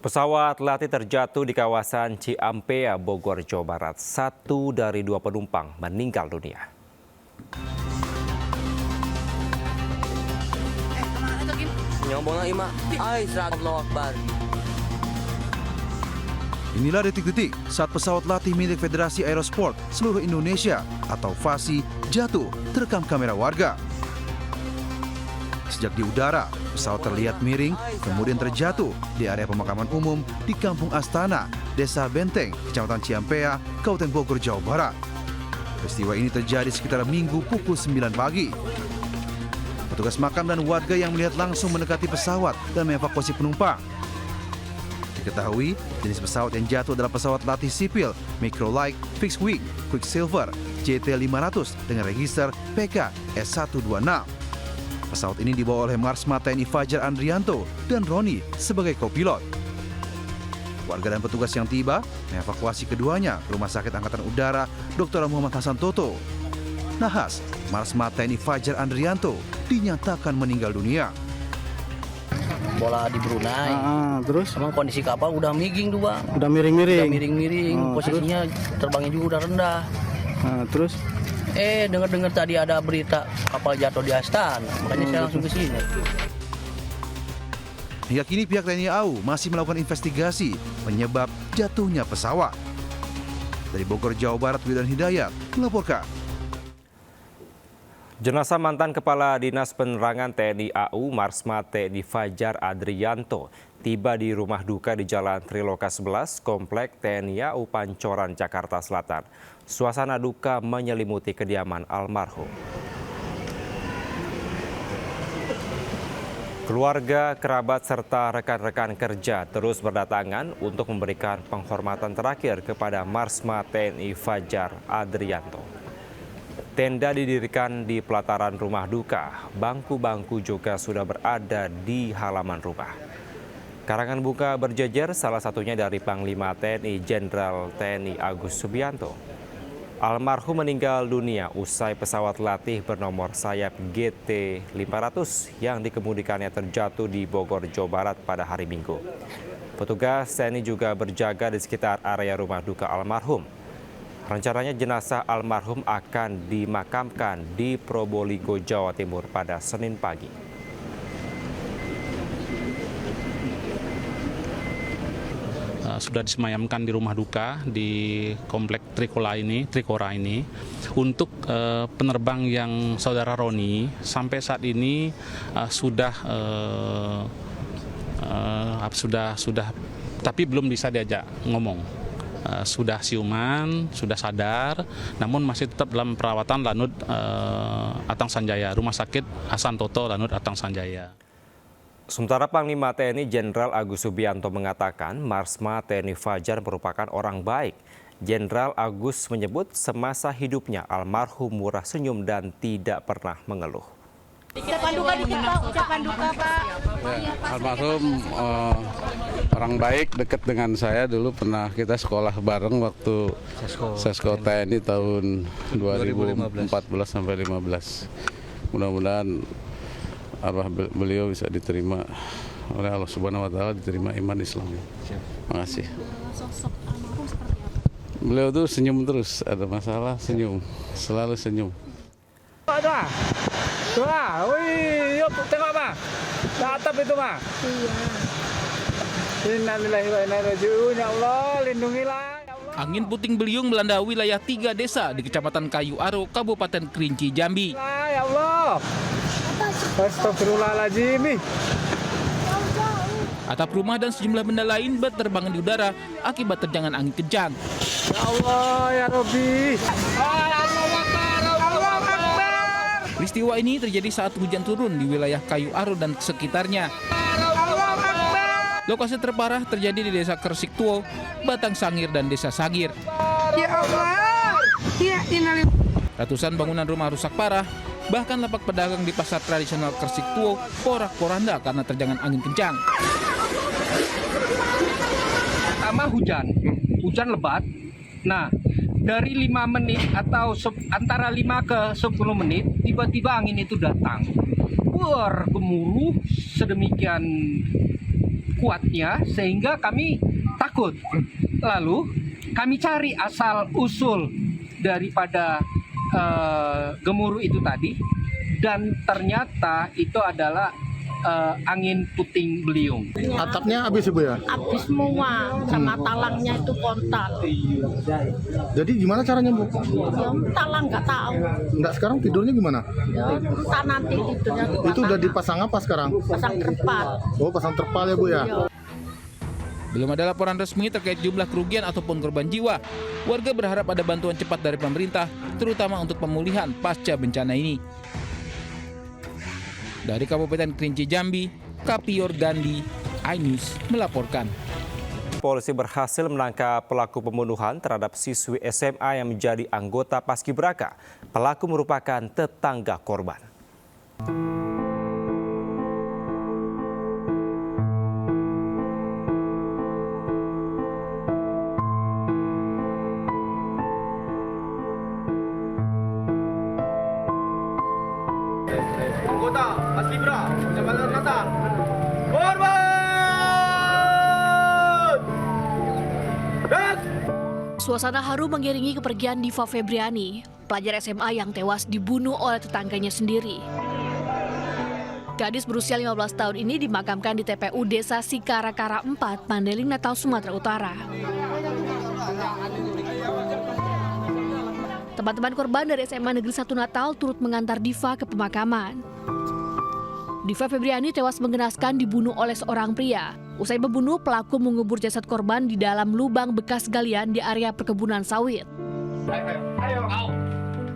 Pesawat latih terjatuh di kawasan Ciampea, Bogor, Jawa Barat. 1 dari 2 penumpang meninggal dunia. Inilah detik-detik saat pesawat latih milik Federasi Aerosport Seluruh Indonesia atau FASI jatuh terekam kamera warga. Sejak di udara, pesawat terlihat miring, kemudian terjatuh di area pemakaman umum di Kampung Astana, Desa Benteng, Kecamatan Ciampea, Kabupaten Bogor, Jawa Barat. Peristiwa ini terjadi sekitar Minggu pukul 9 pagi. Petugas makam dan warga yang melihat langsung mendekati pesawat dan mengevakuasi penumpang. Diketahui, jenis pesawat yang jatuh adalah pesawat latih sipil Microlight Fixed Wing Quicksilver JT500 dengan register PK S126. Pesawat ini dibawa oleh Marsma TNI Fajar Andrianto dan Roni sebagai kopilot. Warga dan petugas yang tiba mengevakuasi keduanya ke Rumah Sakit Angkatan Udara Dr. Muhammad Hasan Toto. Nahas, Marsma TNI Fajar Andrianto dinyatakan meninggal dunia. Bola di Brunei. Terus? Emang kondisi kapal udah miring tuh, Bang. Udah miring-miring. Udah miring-miring. Posisinya terbangnya juga udah rendah. Terus? Dengar-dengar tadi ada berita kapal jatuh di Astana. Makanya saya langsung ke sini. Hingga kini pihak TNI AU masih melakukan investigasi penyebab jatuhnya pesawat. Dari Bogor, Jawa Barat, Wildan Hidayat melaporkan. Jenazah mantan Kepala Dinas Penerangan TNI AU Marsma TNI Fajar Andrianto tiba di rumah duka di Jalan Triloka 11, Komplek TNI AU Pancoran, Jakarta Selatan. Suasana duka menyelimuti kediaman almarhum. Keluarga, kerabat, serta rekan-rekan kerja terus berdatangan untuk memberikan penghormatan terakhir kepada Marsma TNI Fajar Andrianto. Tenda didirikan di pelataran rumah duka. Bangku-bangku juga sudah berada di halaman rumah. Karangan bunga berjejer, salah satunya dari Panglima TNI Jenderal TNI Agus Subianto. Almarhum meninggal dunia usai pesawat latih bernomor sayap GT500 yang dikemudikannya terjatuh di Bogor, Jawa Barat pada hari Minggu. Petugas TNI juga berjaga di sekitar area rumah duka almarhum. Rencananya jenazah almarhum akan dimakamkan di Probolinggo, Jawa Timur pada Senin pagi. Sudah disemayamkan di rumah duka di komplek Trikora ini untuk penerbang yang saudara Roni sampai saat ini sudah tapi belum bisa diajak ngomong. Sudah siuman, sudah sadar, namun masih tetap dalam perawatan Lanut Atang Sanjaya, Rumah Sakit Hasan Toto Lanut Atang Sanjaya. Sementara Panglima TNI Jenderal Agus Subianto mengatakan Marsma TNI Fajar merupakan orang baik. Jenderal Agus menyebut semasa hidupnya almarhum murah senyum dan tidak pernah mengeluh. Ucapan duka dikit Pak, ucapan duka Pak. Almarhum orang baik, dekat dengan saya, dulu pernah kita sekolah bareng waktu Sesko TNI tahun 2014 sampai 15. Mudah-mudahan arwah beliau bisa diterima oleh Allah Subhanahu wa taala, diterima iman Islam. Terima kasih. Sosok almarhum seperti apa? Beliau tuh senyum terus, ada masalah senyum, selalu senyum. Wih, yuk tengok Pak. Ke atap itu Pak. Iya. Innalillahi wa inna ilaihi raji'un. Ya Allah, lindungilah. Angin puting beliung melanda wilayah 3 desa di Kecamatan Kayu Aro, Kabupaten Kerinci, Jambi. Ya Allah. Astagfirullahaladzim. Atap rumah dan sejumlah benda lain berterbangan di udara akibat terjangan angin kencang. Ya Allah, ya Rabbi. Peristiwa ini terjadi saat hujan turun di wilayah Kayu Aro dan sekitarnya. Lokasi terparah terjadi di Desa Kersik Tuo, Batang Sangir, dan Desa Sagir. Ya Allah. Ya innalillahi. Ratusan bangunan rumah rusak parah, bahkan lapak pedagang di pasar tradisional Kersik Tuo porak-poranda karena terjangan angin kencang. Pertama hujan lebat. Nah, dari 5 menit atau antara 5 ke 10 menit tiba-tiba angin itu datang. Gemuruh sedemikian kuatnya sehingga kami takut. Lalu kami cari asal usul daripada gemuruh itu tadi, dan ternyata itu adalah angin puting beliung. Atapnya habis Ibu ya? Habis semua, sama talangnya itu kontal. Jadi gimana caranya Bu? Ya talang nggak tahu. Enggak, sekarang tidurnya gimana? Ya entah nanti tidurnya di Itu udah mana. dipasang apa sekarang? Pasang terpal. Oh, pasang terpal ya Bu ya? Belum ada laporan resmi terkait jumlah kerugian ataupun korban jiwa. Warga berharap ada bantuan cepat dari pemerintah, terutama untuk pemulihan pasca bencana ini. Dari Kabupaten Kerinci Jambi, Kapior Gandhi, iNews melaporkan. Polisi berhasil menangkap pelaku pembunuhan terhadap siswi SMA yang menjadi anggota Paskibraka. Pelaku merupakan tetangga korban. Anggota Paskibra, Kecamatan Natar. Korban! Suasana haru mengiringi kepergian Diva Febriani, pelajar SMA yang tewas dibunuh oleh tetangganya sendiri. Gadis berusia 15 tahun ini dimakamkan di TPU Desa Sikarakara 4, Mandailing, Natal, Sumatera Utara. Teman-teman korban dari SMA Negeri 1 Natal turut mengantar Diva ke pemakaman. Diva Febriani tewas mengenaskan dibunuh oleh seorang pria. Usai membunuh, pelaku mengubur jasad korban di dalam lubang bekas galian di area perkebunan sawit.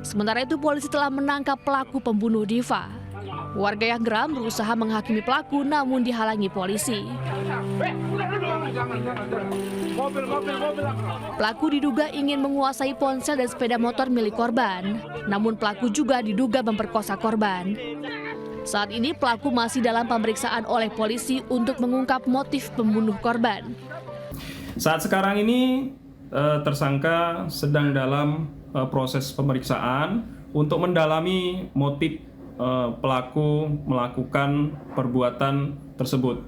Sementara itu, polisi telah menangkap pelaku pembunuh Diva. Warga yang geram berusaha menghakimi pelaku namun dihalangi polisi. Pelaku diduga ingin menguasai ponsel dan sepeda motor milik korban. Namun pelaku juga diduga memperkosa korban. Saat ini pelaku masih dalam pemeriksaan oleh polisi untuk mengungkap motif pembunuh korban. Saat sekarang ini tersangka sedang dalam proses pemeriksaan untuk mendalami motif pelaku melakukan perbuatan tersebut.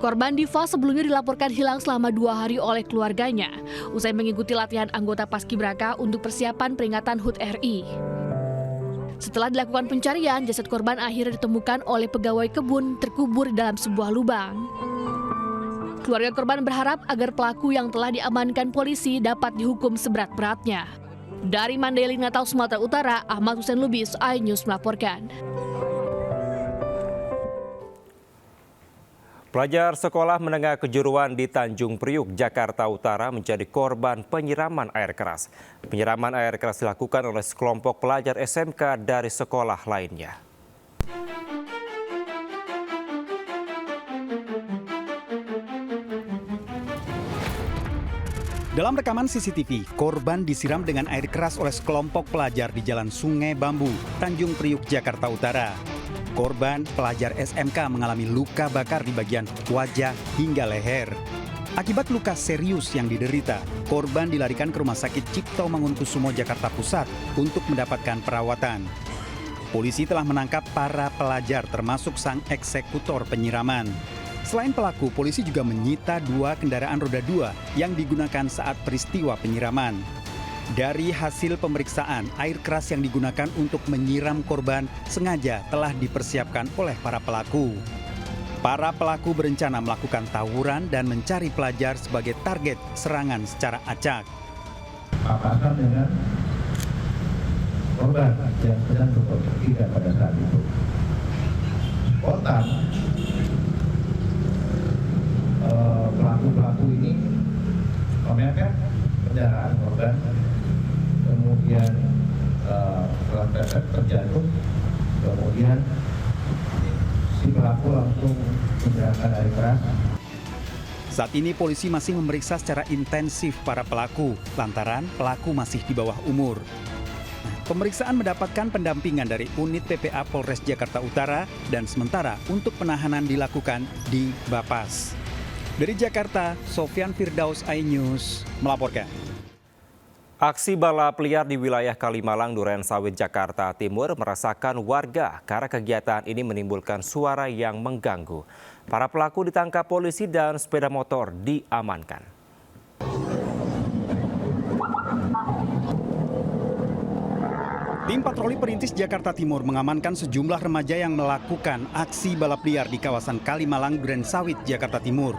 Korban Diva sebelumnya dilaporkan hilang selama 2 hari oleh keluarganya usai mengikuti latihan anggota Paskibraka untuk persiapan peringatan HUT RI. Setelah dilakukan pencarian, jasad korban akhirnya ditemukan oleh pegawai kebun terkubur di dalam sebuah lubang. Keluarga korban berharap agar pelaku yang telah diamankan polisi dapat dihukum seberat-beratnya. Dari Mandailing, Natal, Sumatera Utara, Ahmad Hussein Lubis, iNews melaporkan. Pelajar sekolah menengah kejuruan di Tanjung Priuk, Jakarta Utara menjadi korban penyiraman air keras. Penyiraman air keras dilakukan oleh sekelompok pelajar SMK dari sekolah lainnya. Dalam rekaman CCTV, korban disiram dengan air keras oleh sekelompok pelajar di Jalan Sungai Bambu, Tanjung Priuk, Jakarta Utara. Korban, pelajar SMK, mengalami luka bakar di bagian wajah hingga leher. Akibat luka serius yang diderita, korban dilarikan ke Rumah Sakit Cipto Mangunkusumo, Jakarta Pusat untuk mendapatkan perawatan. Polisi telah menangkap para pelajar termasuk sang eksekutor penyiraman. Selain pelaku, polisi juga menyita 2 kendaraan roda 2 yang digunakan saat peristiwa penyiraman. Dari hasil pemeriksaan, air keras yang digunakan untuk menyiram korban sengaja telah dipersiapkan oleh para pelaku. Para pelaku berencana melakukan tawuran dan mencari pelajar sebagai target serangan secara acak. Papasan dengan korban yang sedang berpergian pada saat itu. Spontan, pelaku-pelaku ini memakai kendaraan korban, kemudian setelah terjatuh, kemudian si pelaku langsung menyiramkan air keras. Saat ini polisi masih memeriksa secara intensif para pelaku, lantaran pelaku masih di bawah umur. Pemeriksaan mendapatkan pendampingan dari unit PPA Polres Jakarta Utara dan sementara untuk penahanan dilakukan di Bapas. Dari Jakarta, Sofyan Firdaus, iNews melaporkan. Aksi balap liar di wilayah Kalimalang, Duren Sawit, Jakarta Timur merasakan warga karena kegiatan ini menimbulkan suara yang mengganggu. Para pelaku ditangkap polisi dan sepeda motor diamankan. Tim Patroli Perintis Jakarta Timur mengamankan sejumlah remaja yang melakukan aksi balap liar di kawasan Kalimalang, Durensawit, Jakarta Timur.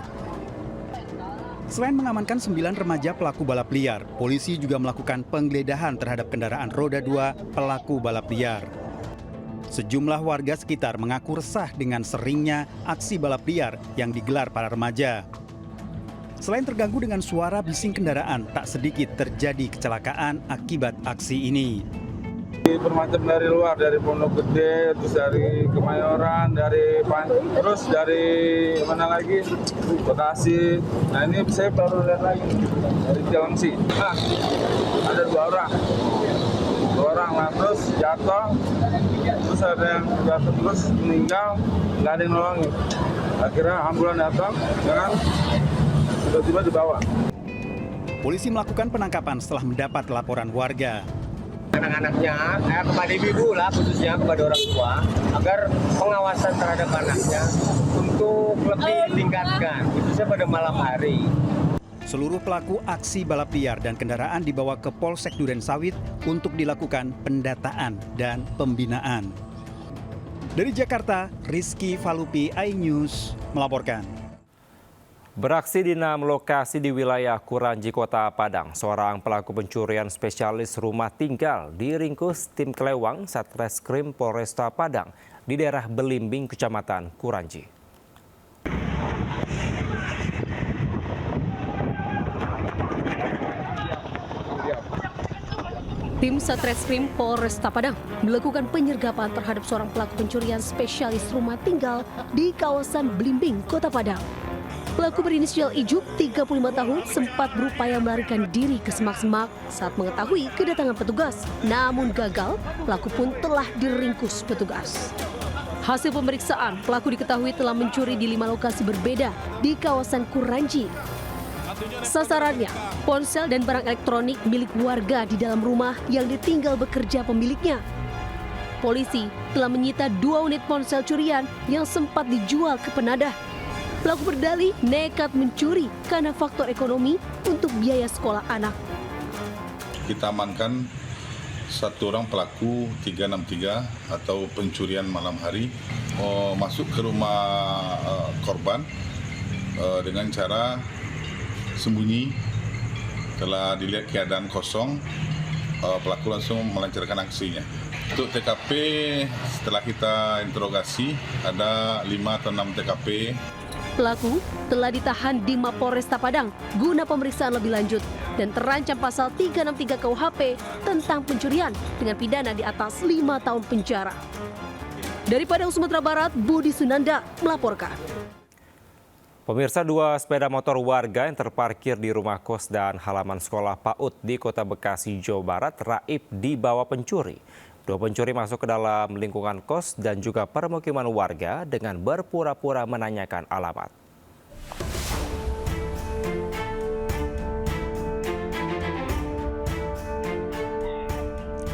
Selain mengamankan 9 remaja pelaku balap liar, polisi juga melakukan penggeledahan terhadap kendaraan roda 2 pelaku balap liar. Sejumlah warga sekitar mengaku resah dengan seringnya aksi balap liar yang digelar para remaja. Selain terganggu dengan suara bising kendaraan, tak sedikit terjadi kecelakaan akibat aksi ini. Bermacam dari luar, dari Pondok Gede, terus dari Kemayoran, terus dari mana lagi, Bekasi. Nah ini saya baru lihat lagi dari Cilengsi. Nah, ada 2 orang lah, terus jatuh, terus ada yang jatuh terus meninggal, nggak ada yang nolongin. Akhirnya ambulan datang, dengan tiba-tiba dibawa. Polisi melakukan penangkapan setelah mendapat laporan warga. Anak-anaknya, kepada ibu-ibu lah khususnya kepada orang tua, agar pengawasan terhadap anaknya untuk lebih ditingkatkan, khususnya pada malam hari. Seluruh pelaku aksi balap liar dan kendaraan dibawa ke Polsek Durensawit untuk dilakukan pendataan dan pembinaan. Dari Jakarta, Rizky Falupi, iNews melaporkan. Beraksi di 6 lokasi di wilayah Kuranji, Kota Padang, seorang pelaku pencurian spesialis rumah tinggal diringkus tim Kelewang Satreskrim Polresta Padang di daerah Belimbing, Kecamatan Kuranji. Tim Satreskrim Polresta Padang melakukan penyergapan terhadap seorang pelaku pencurian spesialis rumah tinggal di kawasan Belimbing, Kota Padang. Pelaku berinisial Ijuk, 35 tahun, sempat berupaya melarikan diri ke semak-semak saat mengetahui kedatangan petugas. Namun gagal, pelaku pun telah diringkus petugas. Hasil pemeriksaan, pelaku diketahui telah mencuri di 5 lokasi berbeda di kawasan Kuranji. Sasarannya, ponsel dan barang elektronik milik warga di dalam rumah yang ditinggal bekerja pemiliknya. Polisi telah menyita 2 unit ponsel curian yang sempat dijual ke penadah. Pelaku berdalih nekat mencuri karena faktor ekonomi untuk biaya sekolah anak. Kita amankan 1 orang pelaku 363 atau pencurian malam hari masuk ke rumah korban dengan cara sembunyi. Setelah dilihat keadaan kosong, pelaku langsung melancarkan aksinya. Untuk TKP, setelah kita interogasi, ada 5 atau 6 TKP. Pelaku telah ditahan di Mapolresta Padang guna pemeriksaan lebih lanjut dan terancam pasal 363 KUHP tentang pencurian dengan pidana di atas 5 tahun penjara. Dari Padang, Sumatera Barat, Budi Sunanda melaporkan. Pemirsa, 2 sepeda motor warga yang terparkir di rumah kos dan halaman sekolah PAUD di Kota Bekasi, Jawa Barat raib dibawa pencuri. 2 pencuri masuk ke dalam lingkungan kos dan juga permukiman warga dengan berpura-pura menanyakan alamat.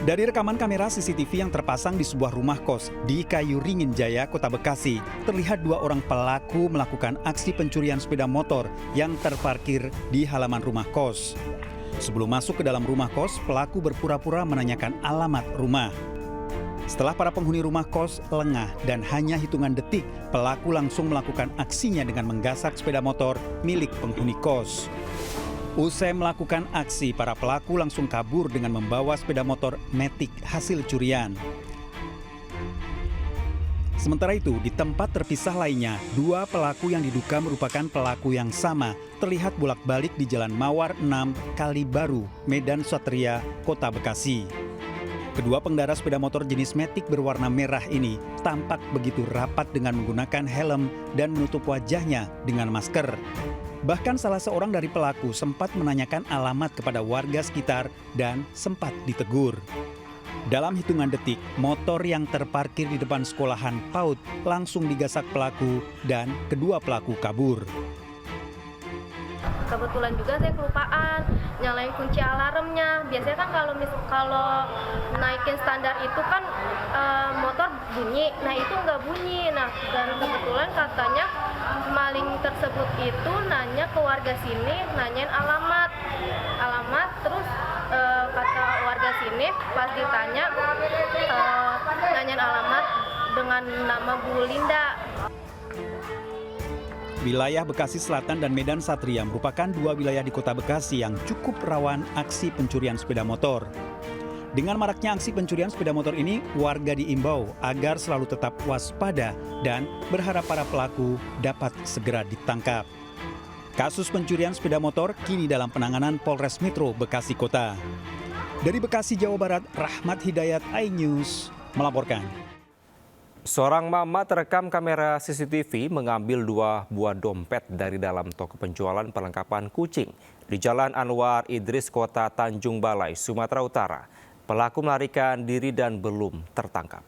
Dari rekaman kamera CCTV yang terpasang di sebuah rumah kos di Kayu Ringin Jaya, Kota Bekasi, terlihat 2 orang pelaku melakukan aksi pencurian sepeda motor yang terparkir di halaman rumah kos. Sebelum masuk ke dalam rumah kos, pelaku berpura-pura menanyakan alamat rumah. Setelah para penghuni rumah kos lengah dan hanya hitungan detik, pelaku langsung melakukan aksinya dengan menggasak sepeda motor milik penghuni kos. Usai melakukan aksi, para pelaku langsung kabur dengan membawa sepeda motor Matic hasil curian. Sementara itu, di tempat terpisah lainnya, 2 pelaku yang diduga merupakan pelaku yang sama terlihat bolak-balik di Jalan Mawar 6, Kalibaru, Medan Satria, Kota Bekasi. Kedua pengendara sepeda motor jenis Matic berwarna merah ini tampak begitu rapat dengan menggunakan helm dan menutup wajahnya dengan masker. Bahkan salah seorang dari pelaku sempat menanyakan alamat kepada warga sekitar dan sempat ditegur. Dalam hitungan detik, motor yang terparkir di depan sekolahan PAUD langsung digasak pelaku dan kedua pelaku kabur. Kebetulan juga saya kelupaan nyalain kunci alarmnya. Biasanya kan kalau naikin standar itu kan motor bunyi, nah itu nggak bunyi. Nah dan kebetulan katanya maling tersebut itu nanya ke warga sini, nanyain alamat, terus kata warga sini pas ditanya nanyain alamat dengan nama Bu Linda. Wilayah Bekasi Selatan dan Medan Satria merupakan dua wilayah di kota Bekasi yang cukup rawan aksi pencurian sepeda motor. Dengan maraknya aksi pencurian sepeda motor ini, warga diimbau agar selalu tetap waspada dan berharap para pelaku dapat segera ditangkap. Kasus pencurian sepeda motor kini dalam penanganan Polres Metro Bekasi Kota. Dari Bekasi, Jawa Barat, Rahmat Hidayat, iNews melaporkan. Seorang mama terekam kamera CCTV mengambil 2 buah dompet dari dalam toko penjualan perlengkapan kucing di Jalan Anwar Idris, Kota Tanjung Balai, Sumatera Utara. Pelaku melarikan diri dan belum tertangkap.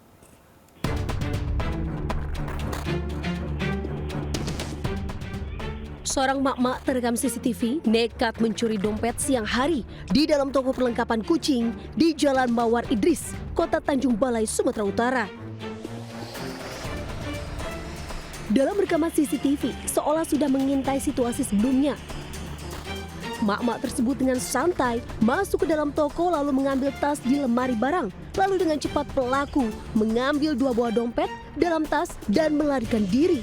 Seorang mak-mak terekam CCTV nekat mencuri dompet siang hari di dalam toko perlengkapan kucing di Jalan Mawar Idris, Kota Tanjung Balai, Sumatera Utara. Dalam rekaman CCTV, seolah sudah mengintai situasi sebelumnya. Mak-mak tersebut dengan santai masuk ke dalam toko lalu mengambil tas di lemari barang. Lalu dengan cepat pelaku mengambil 2 buah dompet dalam tas dan melarikan diri.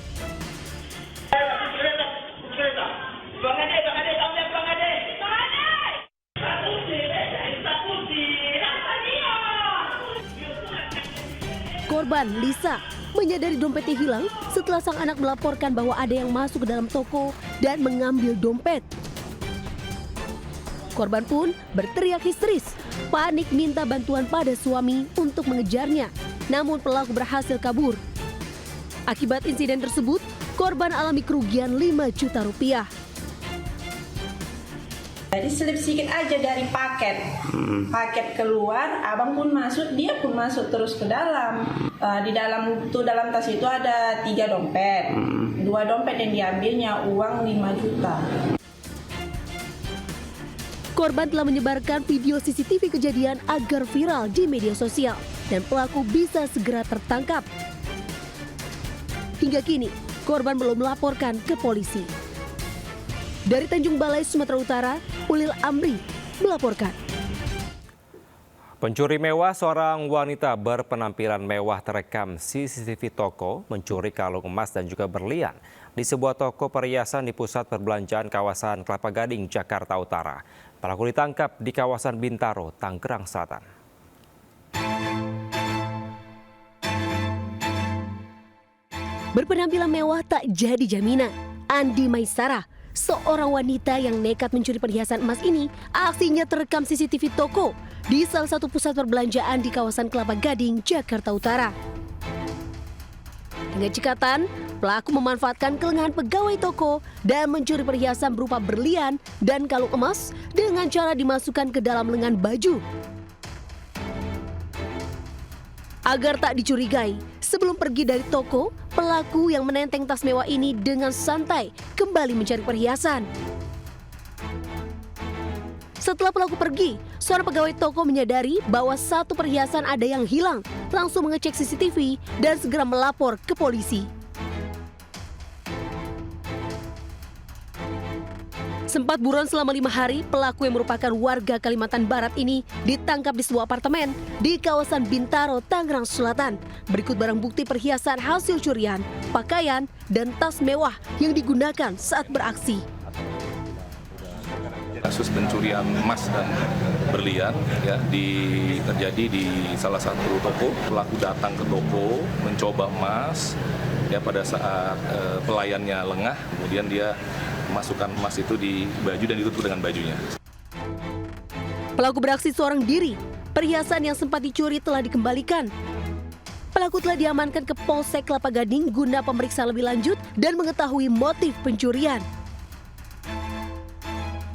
Korban Lisa menyadari dompetnya hilang setelah sang anak melaporkan bahwa ada yang masuk ke dalam toko dan mengambil dompet. Korban pun berteriak histeris, panik minta bantuan pada suami untuk mengejarnya. Namun pelaku berhasil kabur. Akibat insiden tersebut, korban alami kerugian 5 juta rupiah. Jadi selip sedikit aja dari paket keluar, abang pun masuk, dia pun masuk terus ke dalam. Di dalam tas itu ada 3 dompet, 2 dompet yang diambilnya uang 5 juta. Korban telah menyebarkan video CCTV kejadian agar viral di media sosial dan pelaku bisa segera tertangkap. Hingga kini, korban belum melaporkan ke polisi. Dari Tanjung Balai, Sumatera Utara, Ulil Amri melaporkan. Pencuri mewah, seorang wanita berpenampilan mewah terekam CCTV toko mencuri kalung emas dan juga berlian di sebuah toko perhiasan di pusat perbelanjaan kawasan Kelapa Gading, Jakarta Utara. Pelaku ditangkap di kawasan Bintaro, Tangerang Selatan. Berpenampilan mewah tak jadi jaminan. Andi Maisarah, seorang wanita yang nekat mencuri perhiasan emas ini, aksinya terekam CCTV toko di salah satu pusat perbelanjaan di kawasan Kelapa Gading, Jakarta Utara. Dengan cekatan, pelaku memanfaatkan kelengahan pegawai toko dan mencuri perhiasan berupa berlian dan kalung emas dengan cara dimasukkan ke dalam lengan baju. Agar tak dicurigai, sebelum pergi dari toko, pelaku yang menenteng tas mewah ini dengan santai kembali mencari perhiasan. Setelah pelaku pergi, seorang pegawai toko menyadari bahwa satu perhiasan ada yang hilang, langsung mengecek CCTV dan segera melapor ke polisi. Sempat buron selama 5 hari, pelaku yang merupakan warga Kalimantan Barat ini ditangkap di sebuah apartemen di kawasan Bintaro, Tangerang Selatan. Berikut barang bukti perhiasan hasil curian, pakaian, dan tas mewah yang digunakan saat beraksi. Kasus pencurian emas dan berlian terjadi di salah satu toko. Pelaku datang ke toko mencoba emas. Pada saat pelayannya lengah, kemudian dia memasukkan emas itu di baju dan ditutup dengan bajunya. Pelaku beraksi seorang diri. Perhiasan yang sempat dicuri telah dikembalikan. Pelaku telah diamankan ke Polsek Kelapa Gading guna pemeriksaan lebih lanjut dan mengetahui motif pencurian.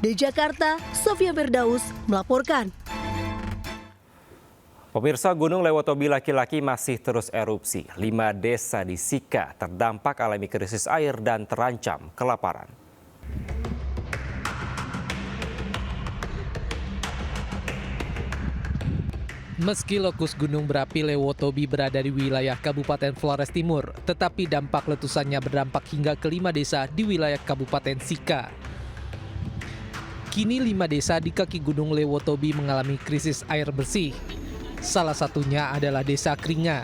Di Jakarta, Sofia Firdaus melaporkan. Pemirsa, Gunung Lewotobi laki-laki masih terus erupsi. 5 desa di Sika terdampak alami krisis air dan terancam kelaparan. Meski lokus gunung berapi Lewotobi berada di wilayah Kabupaten Flores Timur, tetapi dampak letusannya berdampak hingga ke 5 desa di wilayah Kabupaten Sika. Kini 5 desa di kaki gunung Lewotobi mengalami krisis air bersih. Salah satunya adalah Desa Kringa.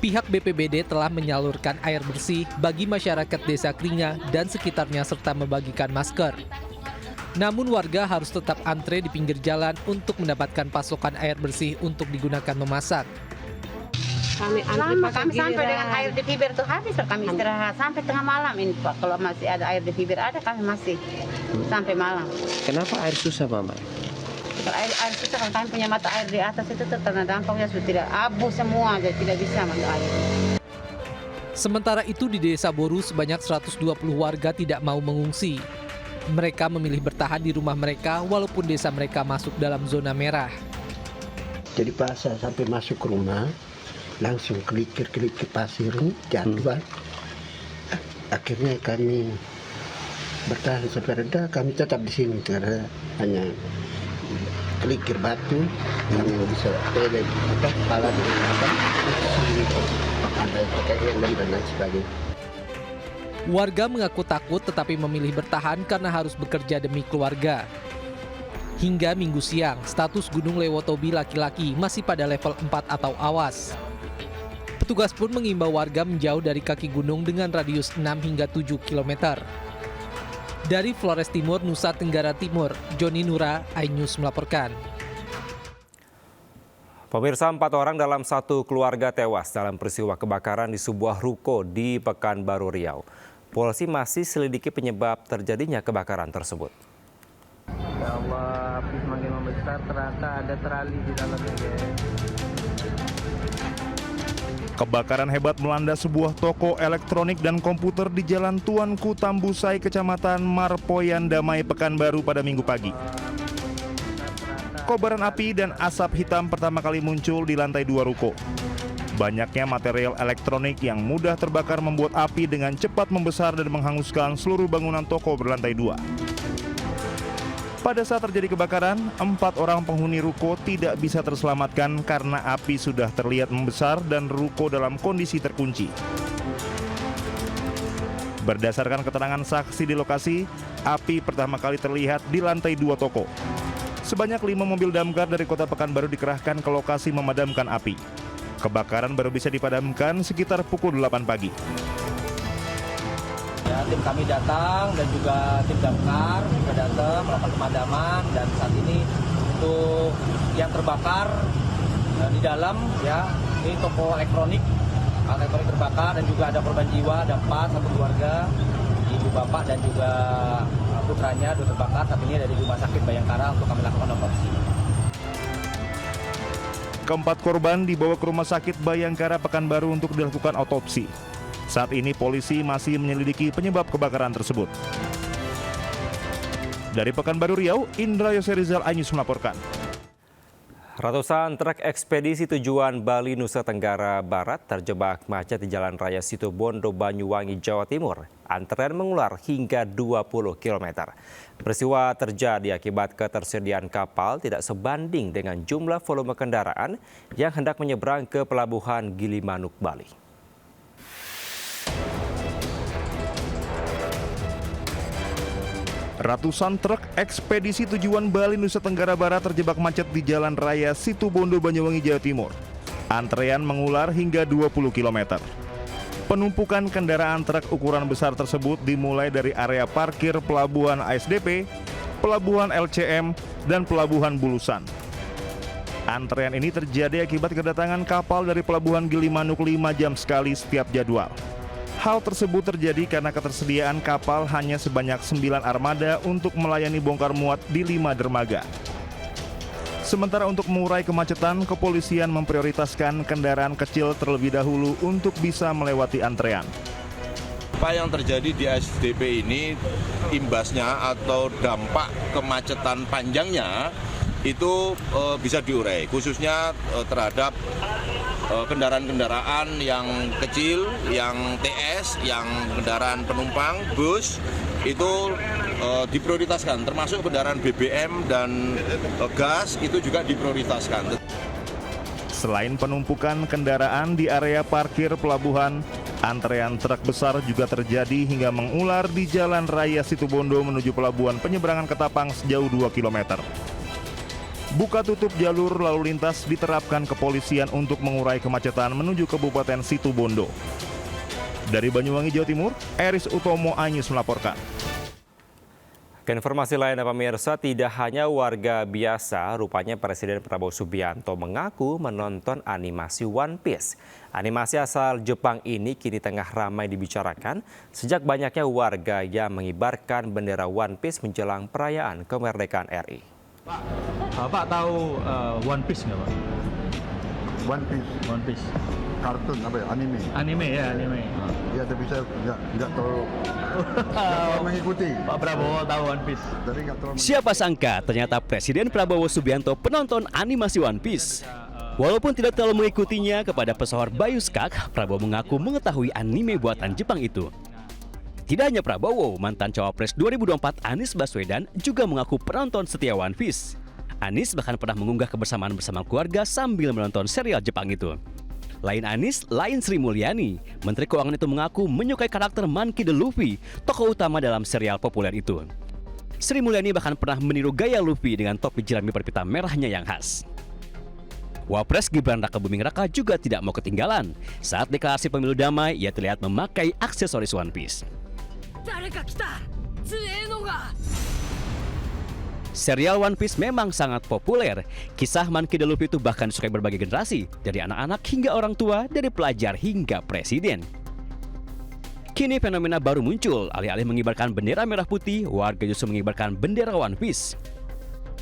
Pihak BPBD telah menyalurkan air bersih bagi masyarakat Desa Kringa dan sekitarnya serta membagikan masker. Namun warga harus tetap antre di pinggir jalan untuk mendapatkan pasokan air bersih untuk digunakan memasak. Kami sampai dengan air di fiber itu habis, kami istirahat sampai tengah malam ini Pak. Kalau masih ada air di fiber ada, kami masih sampai malam. Kenapa air susah Mama? Kalau air susah kan kami punya mata air di atas itu terkena dampaknya sudah tidak abu semua, jadi tidak bisa mandi air. Sementara itu di Desa Boru sebanyak 120 warga tidak mau mengungsi. Mereka memilih bertahan di rumah mereka walaupun desa mereka masuk dalam zona merah. Jadi pas saya sampai masuk ke rumah, langsung kelikir pasir jatuh. Akhirnya kami bertahan sampai reda, kami tetap di sini karena hanya kelikir batu yang bisa pelek kepala dengan ada pakai helm dan lain sebagainya. Warga mengaku takut tetapi memilih bertahan karena harus bekerja demi keluarga. Hingga Minggu siang, status Gunung Lewotobi laki-laki masih pada level 4 atau awas. Petugas pun mengimbau warga menjauh dari kaki gunung dengan radius 6 hingga 7 km. Dari Flores Timur, Nusa Tenggara Timur, Joni Nura, iNews melaporkan. Pemirsa, 4 orang dalam satu keluarga tewas dalam peristiwa kebakaran di sebuah ruko di Pekanbaru Riau. Polisi masih selidiki penyebab terjadinya kebakaran tersebut. Ya Allah, api semakin membesar, ternyata ada terali di dalamnya. Kebakaran hebat melanda sebuah toko elektronik dan komputer di Jalan Tuanku Tambusai, Kecamatan Marpoyan Damai, Pekanbaru pada Minggu pagi. Kobaran api dan asap hitam pertama kali muncul di lantai 2 ruko. Banyaknya material elektronik yang mudah terbakar membuat api dengan cepat membesar dan menghanguskan seluruh bangunan toko berlantai 2. Pada saat terjadi kebakaran, 4 orang penghuni ruko tidak bisa terselamatkan karena api sudah terlihat membesar dan ruko dalam kondisi terkunci. Berdasarkan keterangan saksi di lokasi, api pertama kali terlihat di lantai 2 toko. Sebanyak 5 mobil damkar dari Kota Pekanbaru dikerahkan ke lokasi memadamkan api. Kebakaran baru bisa dipadamkan sekitar pukul 8 pagi. Ya, tim kami datang dan juga tim damkar juga datang melakukan pemadaman, dan saat ini untuk yang terbakar di dalam ya ini toko elektronik terbakar dan juga ada korban jiwa, ada 4 satu keluarga, ibu bapak dan juga putranya sudah terbakar. Saat ini ada di Rumah Sakit Bayangkara untuk kami lakukan otopsi. Keempat korban dibawa ke Rumah Sakit Bayangkara Pekanbaru untuk dilakukan otopsi. Saat ini polisi masih menyelidiki penyebab kebakaran tersebut. Dari Pekanbaru Riau, Indra Yoserizal, iNews melaporkan. Ratusan truk ekspedisi tujuan Bali, Nusa Tenggara Barat terjebak macet di Jalan Raya Situbondo, Banyuwangi, Jawa Timur. Antrean mengular hingga 20 km. Peristiwa terjadi akibat ketersediaan kapal tidak sebanding dengan jumlah volume kendaraan yang hendak menyeberang ke Pelabuhan Gilimanuk, Bali. Ratusan truk ekspedisi tujuan Bali, Nusa Tenggara Barat terjebak macet di Jalan Raya Situbondo, Banyuwangi, Jawa Timur. Antrean mengular hingga 20 km. Penumpukan kendaraan truk ukuran besar tersebut dimulai dari area parkir Pelabuhan ASDP, Pelabuhan LCM, dan Pelabuhan Bulusan. Antrean ini terjadi akibat kedatangan kapal dari Pelabuhan Gilimanuk 5 jam sekali setiap jadwal. Hal tersebut terjadi karena ketersediaan kapal hanya sebanyak 9 armada untuk melayani bongkar muat di 5 dermaga. Sementara untuk mengurai kemacetan, kepolisian memprioritaskan kendaraan kecil terlebih dahulu untuk bisa melewati antrean. Apa yang terjadi di ASDP ini, imbasnya atau dampak kemacetan panjangnya itu bisa diurai, khususnya terhadap kendaraan-kendaraan yang kecil, yang TS, yang kendaraan penumpang, bus, itu diprioritaskan, termasuk kendaraan BBM dan gas itu juga diprioritaskan. Selain penumpukan kendaraan di area parkir pelabuhan, antrean truk besar juga terjadi hingga mengular di Jalan Raya Situbondo menuju Pelabuhan Penyeberangan Ketapang sejauh 2 km. Buka tutup jalur lalu lintas diterapkan kepolisian untuk mengurai kemacetan menuju Kabupaten Situbondo. Dari Banyuwangi, Jawa Timur, Eris Utomo Anyus melaporkan. Informasi lainnya pemirsa, tidak hanya warga biasa, rupanya Presiden Prabowo Subianto mengaku menonton animasi One Piece. Animasi asal Jepang ini kini tengah ramai dibicarakan sejak banyaknya warga yang mengibarkan bendera One Piece menjelang perayaan kemerdekaan RI. Pak, Bapak tahu One Piece nggak, Pak? One Piece. Kartun apa ya? Anime. Anime ya, anime. Ya, tapi saya nggak terlalu mengikuti. Pak Prabowo tahu One Piece. Tapi nggak terlalu. Siapa sangka ternyata Presiden Prabowo Subianto penonton animasi One Piece. Walaupun tidak terlalu mengikutinya, kepada pesohor Bayu Skak, Prabowo mengaku mengetahui anime buatan Jepang itu. Tidak hanya Prabowo, mantan Cawapres 2024 Anies Baswedan juga mengaku penonton setia One Piece. Anies bahkan pernah mengunggah kebersamaan bersama keluarga sambil menonton serial Jepang itu. Lain Anies, lain Sri Mulyani. Menteri Keuangan itu mengaku menyukai karakter Monkey D. Luffy, tokoh utama dalam serial populer itu. Sri Mulyani bahkan pernah meniru gaya Luffy dengan topi jerami berpita merahnya yang khas. Wapres Gibran Raka Buming Raka juga tidak mau ketinggalan. Saat deklarasi pemilu damai, ia terlihat memakai aksesoris One Piece. Serial One Piece memang sangat populer. Kisah Monkey D. Luffy itu bahkan disukai berbagai generasi, dari anak-anak hingga orang tua, dari pelajar hingga presiden. Kini fenomena baru muncul, alih-alih mengibarkan bendera merah putih, warga justru mengibarkan bendera One Piece.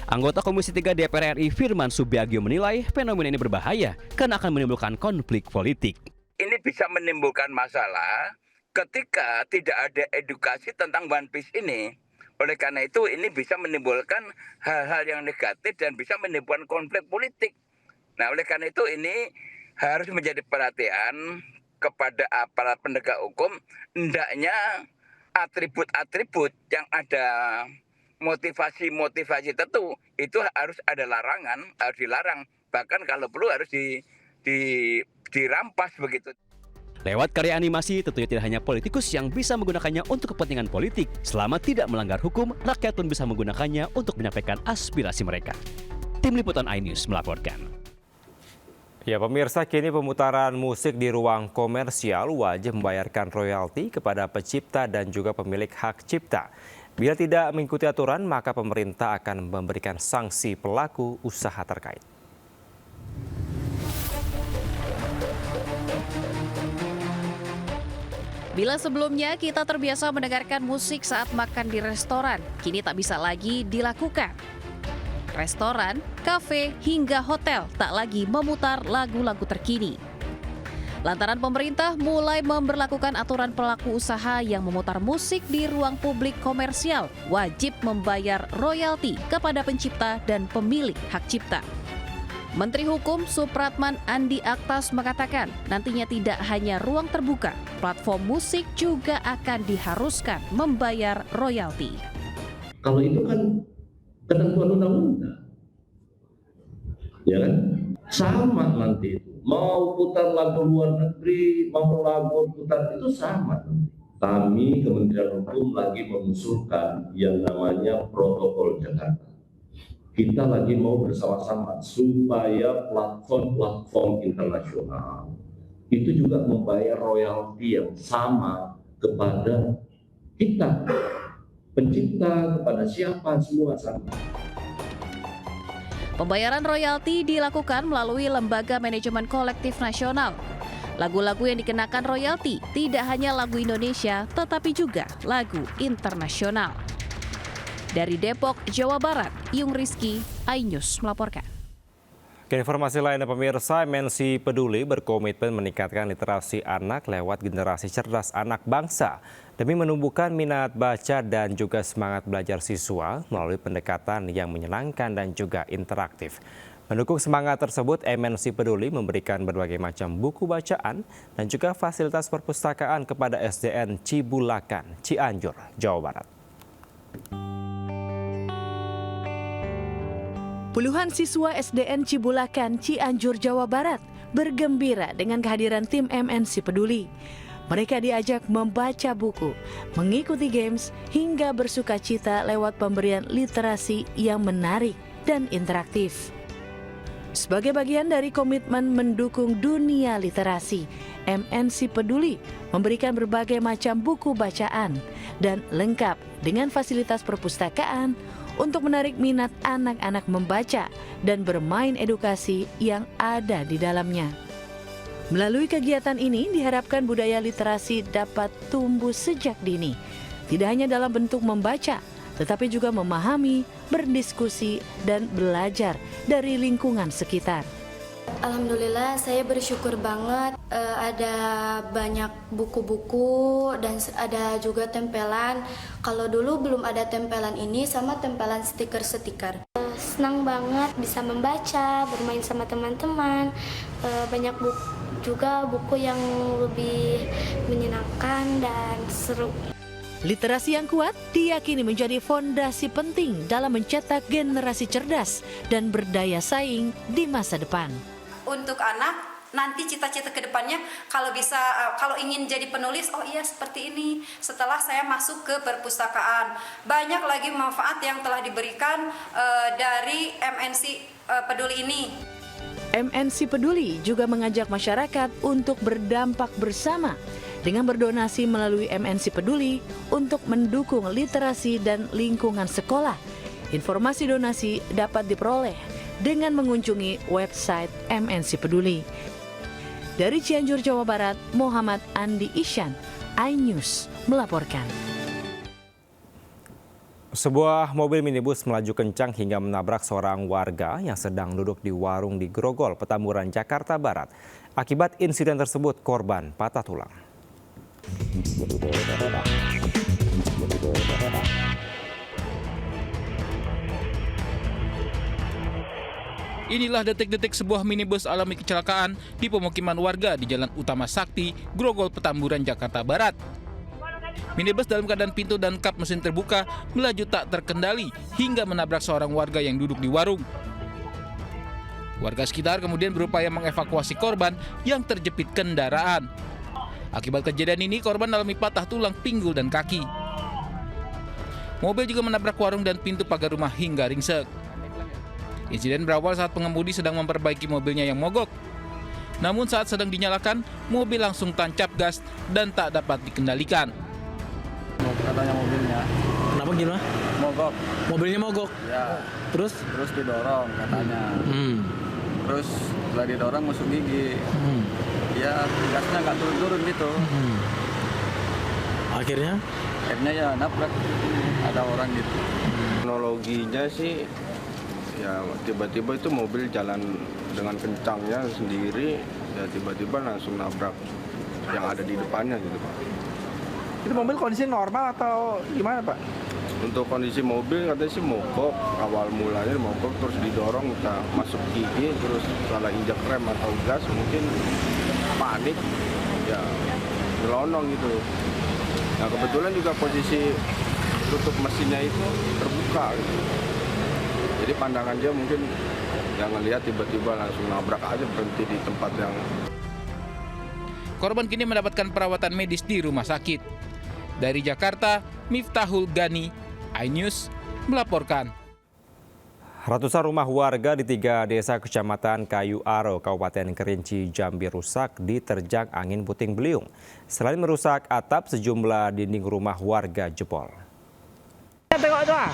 Anggota Komisi 3 DPR RI Firman Subiagio menilai fenomena ini berbahaya karena akan menimbulkan konflik politik. Ini bisa menimbulkan masalah ketika tidak ada edukasi tentang One Piece ini. Oleh karena itu ini bisa menimbulkan hal-hal yang negatif dan bisa menimbulkan konflik politik. Nah, oleh karena itu ini harus menjadi perhatian kepada aparat penegak hukum. Hendaknya atribut-atribut yang ada motivasi-motivasi tentu itu harus ada larangan, harus dilarang. Bahkan kalau perlu harus dirampas begitu. Lewat karya animasi, tentunya tidak hanya politikus yang bisa menggunakannya untuk kepentingan politik. Selama tidak melanggar hukum, rakyat pun bisa menggunakannya untuk menyampaikan aspirasi mereka. Tim Liputan iNews melaporkan. Ya pemirsa, kini pemutaran musik di ruang komersial wajib membayarkan royalti kepada pencipta dan juga pemilik hak cipta. Bila tidak mengikuti aturan, maka pemerintah akan memberikan sanksi pelaku usaha terkait. Bila sebelumnya kita terbiasa mendengarkan musik saat makan di restoran, kini tak bisa lagi dilakukan. Restoran, kafe, hingga hotel tak lagi memutar lagu-lagu terkini. Lantaran pemerintah mulai memberlakukan aturan pelaku usaha yang memutar musik di ruang publik komersial wajib membayar royalti kepada pencipta dan pemilik hak cipta. Menteri Hukum Supratman Andi Aktas mengatakan nantinya tidak hanya ruang terbuka, platform musik juga akan diharuskan membayar royalti. Kalau itu kan ketentuan undang-undang, ya kan? Sama nanti itu. Mau putar lagu luar negeri, mau lagu putar itu sama. Kami Kementerian Hukum lagi mengusulkan yang namanya protokol Jakarta. Kita lagi mau bersama-sama supaya platform-platform internasional itu juga membayar royalti yang sama kepada kita, pencipta, kepada siapa, semua sama. Pembayaran royalti dilakukan melalui Lembaga Manajemen Kolektif Nasional. Lagu-lagu yang dikenakan royalti tidak hanya lagu Indonesia, tetapi juga lagu internasional. Dari Depok, Jawa Barat, Yung Rizky, iNews melaporkan. Ke informasi lainnya pemirsa, MNC Peduli berkomitmen meningkatkan literasi anak lewat generasi cerdas anak bangsa demi menumbuhkan minat baca dan juga semangat belajar siswa melalui pendekatan yang menyenangkan dan juga interaktif. Mendukung semangat tersebut, MNC Peduli memberikan berbagai macam buku bacaan dan juga fasilitas perpustakaan kepada SDN Cibulakan, Cianjur, Jawa Barat. Puluhan siswa SDN Cibulakan, Cianjur, Jawa Barat bergembira dengan kehadiran tim MNC Peduli. Mereka diajak membaca buku, mengikuti games, hingga bersukacita lewat pemberian literasi yang menarik dan interaktif. Sebagai bagian dari komitmen mendukung dunia literasi, MNC Peduli memberikan berbagai macam buku bacaan dan lengkap dengan fasilitas perpustakaan untuk menarik minat anak-anak membaca dan bermain edukasi yang ada di dalamnya. Melalui kegiatan ini diharapkan budaya literasi dapat tumbuh sejak dini, tidak hanya dalam bentuk membaca, tetapi juga memahami, berdiskusi, dan belajar dari lingkungan sekitar. Alhamdulillah, saya bersyukur banget ada banyak buku-buku dan ada juga tempelan. Kalau dulu belum ada tempelan ini sama tempelan stiker-stiker. Senang banget bisa membaca, bermain sama teman-teman. Banyak buku yang lebih menyenangkan dan seru. Literasi yang kuat diyakini menjadi fondasi penting dalam mencetak generasi cerdas dan berdaya saing di masa depan. Untuk anak, nanti cita-cita ke depannya kalau bisa, kalau ingin jadi penulis, oh iya seperti ini. Setelah saya masuk ke perpustakaan, banyak lagi manfaat yang telah diberikan dari MNC Peduli ini. MNC Peduli juga mengajak masyarakat untuk berdampak bersama dengan berdonasi melalui MNC Peduli untuk mendukung literasi dan lingkungan sekolah. Informasi donasi dapat diperoleh dengan mengunjungi website MNC Peduli. Dari Cianjur, Jawa Barat, Muhammad Andi Isyan, iNews melaporkan. Sebuah mobil minibus melaju kencang hingga menabrak seorang warga yang sedang duduk di warung di Grogol, Petamburan, Jakarta Barat. Akibat insiden tersebut, korban patah tulang. Inilah detik-detik sebuah minibus alami kecelakaan di pemukiman warga di Jalan Utama Sakti, Grogol, Petamburan, Jakarta Barat. Minibus dalam keadaan pintu dan kap mesin terbuka melaju tak terkendali hingga menabrak seorang warga yang duduk di warung. Warga sekitar kemudian berupaya mengevakuasi korban yang terjepit kendaraan. Akibat kejadian ini, korban alami patah tulang pinggul dan kaki. Mobil juga menabrak warung dan pintu pagar rumah hingga ringsek. Insiden berawal saat pengemudi sedang memperbaiki mobilnya yang mogok. Namun saat sedang dinyalakan, mobil langsung tancap gas dan tak dapat dikendalikan. Katanya mobilnya. Kenapa gimana? Mogok. Mobilnya mogok? Ya. Terus didorong katanya. Terus setelah didorong masuk gigi. Ya gasnya nggak turun-turun gitu. Akhirnya ya nabrak. Ada orang gitu. Teknologinya sih ya tiba-tiba itu mobil jalan dengan kencangnya sendiri, ya tiba-tiba langsung nabrak yang ada di depannya gitu Pak. Itu mobil kondisi normal atau gimana Pak? Untuk kondisi mobil katanya sih mogok, awal mulanya mogok terus didorong masuk gigi, terus salah injak rem atau gas mungkin panik, ya nyelonong gitu. Nah kebetulan juga posisi tutup mesinnya itu terbuka gitu. Jadi pandangan dia mungkin yang ngelihat tiba-tiba langsung nabrak aja, berhenti di tempat yang. Korban kini mendapatkan perawatan medis di rumah sakit. Dari Jakarta, Miftahul Gani, iNews melaporkan. Ratusan rumah warga di 3 desa Kecamatan Kayu Aro, Kabupaten Kerinci, Jambi rusak diterjang angin puting beliung. Selain merusak atap, sejumlah dinding rumah warga jebol. Tengok tu ah.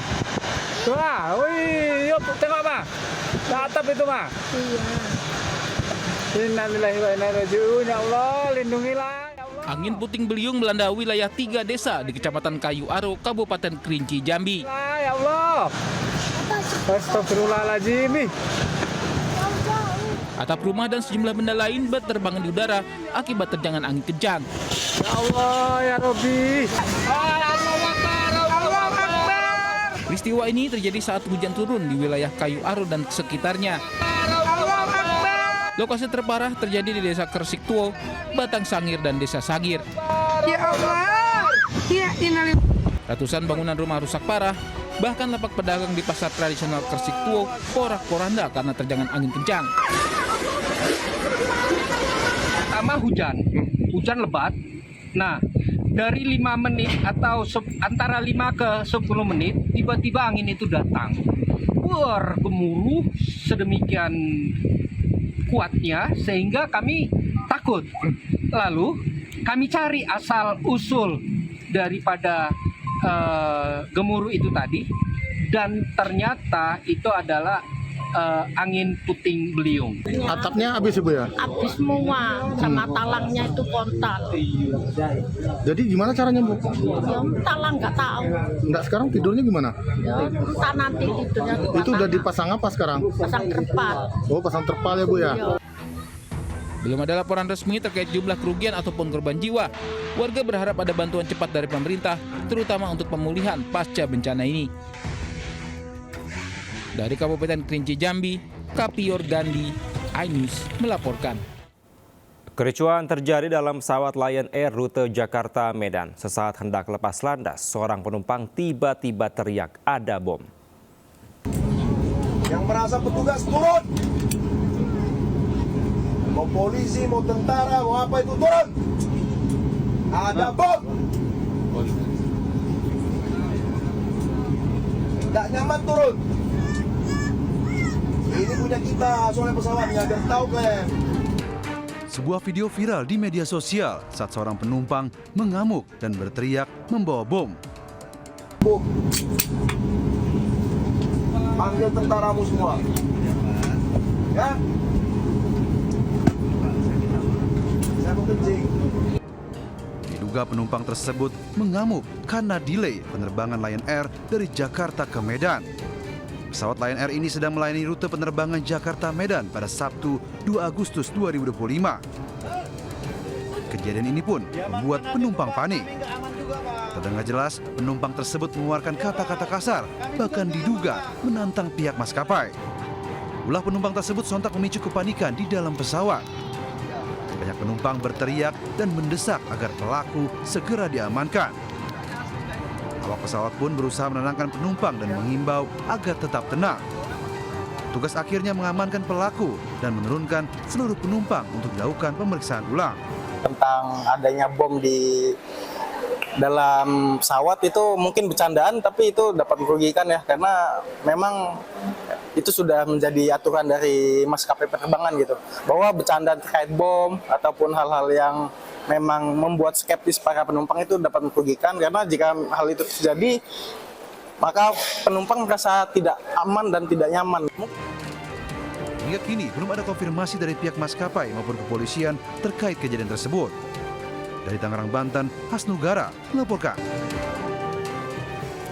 Tu ah. Wih, yuk tengok mah. Atap itu mah. Iya. Innalillahi wa inna ilaihi raji'un. Ya Allah, lindungilah. Angin puting beliung melanda wilayah 3 desa di Kecamatan Kayu Aro, Kabupaten Kerinci, Jambi. Ya Allah. Astagfirullahaladzim. Atap rumah dan sejumlah benda lain berterbangan di udara akibat terjangan angin kencang. Ya Allah, ya Rabbi. Peristiwa ini terjadi saat hujan turun di wilayah Kayu Aro dan sekitarnya. Lokasi terparah terjadi di Desa Kersik Tuo, Batang Sangir, dan Desa Sagir. Ya Allah. Ya innalillahi. Ratusan bangunan rumah rusak parah, bahkan lapak pedagang di pasar tradisional Kresik Tuo porak-poranda karena terjangan angin kencang. Pertama hujan lebat. Nah, dari 5 menit atau antara 5 ke 10 menit, tiba-tiba angin itu datang. Gemuruh sedemikian kuatnya sehingga kami takut. Lalu kami cari asal-usul daripada gemuruh itu tadi, dan ternyata itu adalah angin puting beliung. Atapnya habis Ibu ya? Habis semua, sama talangnya itu kontal. Jadi gimana caranya Bu? Ya talang nggak tahu. Enggak, sekarang tidurnya gimana? Ya entah nanti tidurnya di Itu udah dipasang apa sekarang? pasang terpal. Oh, pasang terpal ya Bu ya? Belum ada laporan resmi terkait jumlah kerugian ataupun korban jiwa. Warga berharap ada bantuan cepat dari pemerintah, terutama untuk pemulihan pasca bencana ini. Dari Kabupaten Kerinci Jambi, Kapior Gandhi, iNews melaporkan. Kericuan terjadi dalam pesawat Lion Air rute Jakarta-Medan. Sesaat hendak lepas landas, seorang penumpang tiba-tiba teriak ada bom. Yang merasa petugas turun. Mau polisi, mau tentara, mau apa itu turun. Ada bom. Tidak nyaman turun. Ini punya kita, soalnya pesawatnya, biar tahu kalian. Sebuah video viral di media sosial saat seorang penumpang mengamuk dan berteriak membawa bom. Bom. Panggil tentaramu semua. Ya. Saya mau kencing. Diduga penumpang tersebut mengamuk karena delay penerbangan Lion Air dari Jakarta ke Medan. Pesawat Lion Air ini sedang melayani rute penerbangan Jakarta-Medan pada Sabtu 2 Agustus 2025. Kejadian ini pun membuat penumpang panik. Terdengar jelas penumpang tersebut mengeluarkan kata-kata kasar, bahkan diduga menantang pihak maskapai. Ulah penumpang tersebut sontak memicu kepanikan di dalam pesawat. Banyak penumpang berteriak dan mendesak agar pelaku segera diamankan. Awak pesawat pun berusaha menenangkan penumpang dan mengimbau agar tetap tenang. Tugas akhirnya mengamankan pelaku dan menurunkan seluruh penumpang untuk dilakukan pemeriksaan ulang. Tentang adanya bom di dalam pesawat itu mungkin bercandaan, tapi itu dapat merugikan ya, karena memang itu sudah menjadi aturan dari maskapai penerbangan gitu, bahwa bercandaan terkait bom ataupun hal-hal yang memang membuat skeptis para penumpang itu dapat merugikan, karena jika hal itu terjadi maka penumpang merasa tidak aman dan tidak nyaman. Hingga kini belum ada konfirmasi dari pihak maskapai maupun kepolisian terkait kejadian tersebut. Dari Tangerang, Banten, Hasnugara melaporkan.